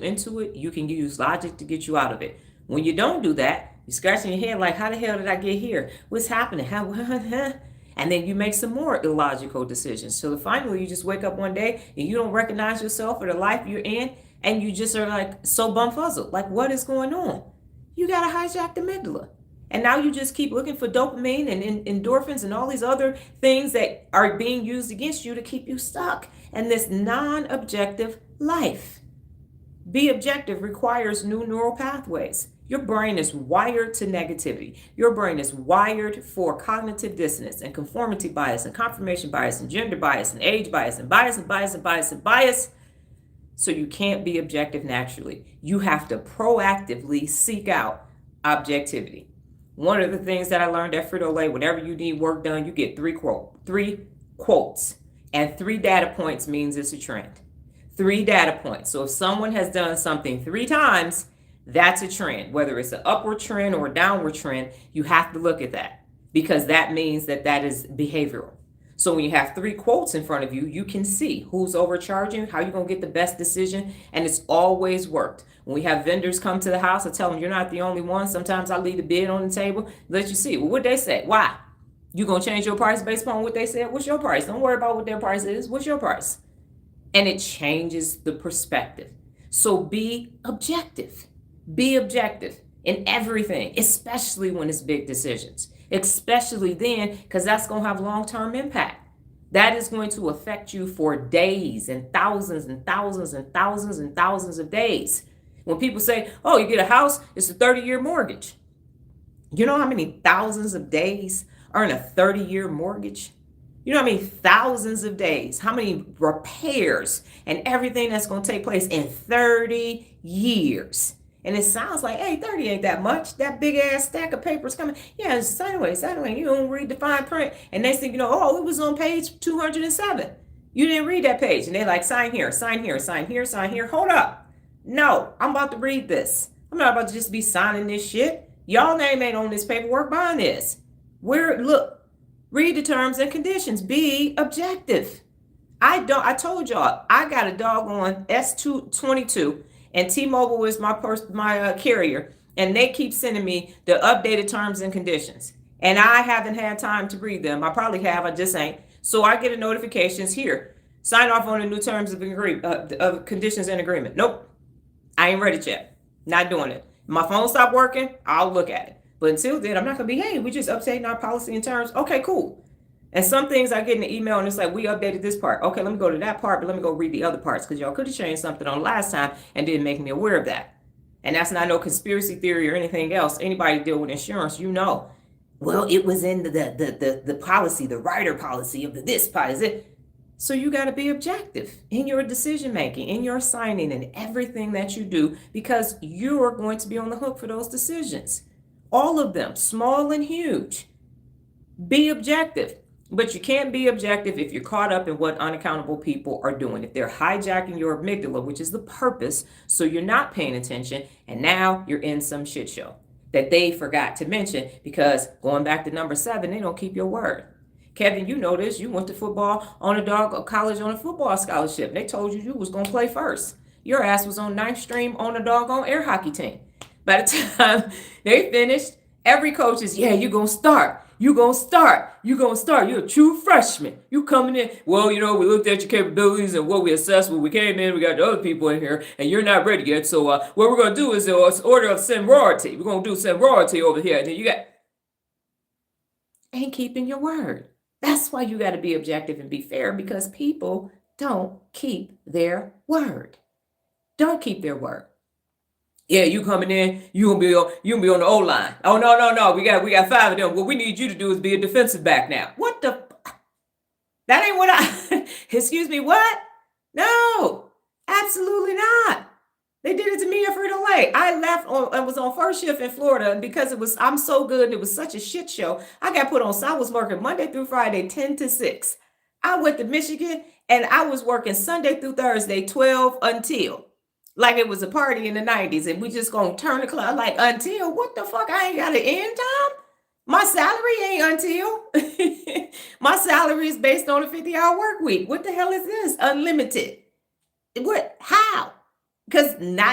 into it, you can use logic to get you out of it. When you don't do that, you're scratching your head like, how the hell did I get here? What's happening? How? And then you make some more illogical decisions. So finally, you just wake up one day and you don't recognize yourself or the life you're in, and you just are like so bumfuzzled. Like, what is going on? You got to hijack the amygdala. And now you just keep looking for dopamine and endorphins and all these other things that are being used against you to keep you stuck in this non-objective life. Be objective requires new neural pathways. Your brain is wired to negativity. Your brain is wired for cognitive dissonance and conformity bias and confirmation bias and gender bias and age bias and bias and bias and bias and bias. So you can't be objective naturally. You have to proactively seek out objectivity. One of the things that I learned at Frito-Lay, whenever you need work done, you get three quotes, and 3 data points means it's a trend. 3 data points. So if someone has done something 3 times, that's a trend. Whether it's an upward trend or a downward trend, you have to look at that, because that means that that is behavioral. So when you have 3 quotes in front of you, you can see who's overcharging, how you're going to get the best decision, and it's always worked. When we have vendors come to the house, I tell them, you're not the only one. Sometimes I leave a bid on the table, let you see. Well, what they say? Why? You going to change your price based upon what they said? What's your price? Don't worry about what their price is. What's your price? And it changes the perspective. So be objective. Be objective in everything, especially when it's big decisions. Especially then, because that's going to have long-term impact. That is going to affect you for days and thousands and thousands and thousands and thousands of days. When people say, oh, you get a house, it's a 30-year mortgage. You know how many thousands of days are in a 30-year mortgage? You know how many thousands of days, how many repairs and everything that's going to take place in 30 years. And it sounds like, hey, 30 ain't that much. That big ass stack of papers coming. Yeah, it's sideways. You don't read the fine print. And next thing you know, oh, it was on page 207. You didn't read that page. And they're like, sign here, sign here, sign here, sign here. Hold up. No, I'm about to read this. I'm not about to just be signing this shit. Y'all name ain't on this paperwork. Buying this. Look, read the terms and conditions. Be objective. I told y'all, I got a doggone S22. And T-Mobile is my carrier, and they keep sending me the updated terms and conditions. And I haven't had time to read them. I probably have, I just ain't. So I get a notifications here. Sign off on the new terms of conditions and agreement. Nope, I ain't ready yet. Not doing it. My phone stopped working, I'll look at it. But until then, I'm not going to be, hey, we just updating our policy and terms. Okay, cool. And some things I get in the email and it's like, we updated this part. Okay, let me go to that part, but let me go read the other parts, because y'all could have changed something on last time and didn't make me aware of that. And that's not no conspiracy theory or anything else. Anybody deal with insurance, you know. Well, it was in the policy, the rider policy of this policy. So you got to be objective in your decision making, in your signing, and everything that you do, because you're going to be on the hook for those decisions. All of them, small and huge. Be objective. But you can't be objective if you're caught up in what unaccountable people are doing. If they're hijacking your amygdala, which is the purpose, so you're not paying attention, and now you're in some shit show that they forgot to mention, because going back to number 7, they don't keep your word. Kevin, you know this. You went to football on college on a football scholarship. They told you was going to play first. Your ass was on 9th stream on a doggone air hockey team. By the time they finished, every coach is, yeah, you're going to start. You're going to start. You're a true freshman. You coming in. Well, we looked at your capabilities and what we assessed when we came in. We got the other people in here, and you're not ready yet. So what we're going to do is order of seniority. We're going to do seniority over here. And then you ain't keeping your word. That's why you got to be objective and be fair, because people don't keep their word. Don't keep their word. Yeah, you coming in, you gonna be on the O-line. Oh no. We got 5 of them. What we need you to do is be a defensive back now. What the? That ain't what I excuse me, what? No, absolutely not. They did it to me at Frito-Lay. I was on first shift in Florida, and because I'm so good and it was such a shit show, I got put on. So I was working Monday through Friday, 10 to 6. I went to Michigan and I was working Sunday through Thursday, 12 until. Like it was a party in the 90s, and we just gonna turn the clock like until. What the fuck? I ain't got an end time? My salary ain't until. My salary is based on a 50-hour work week. What the hell is this? Unlimited. What? How? Because not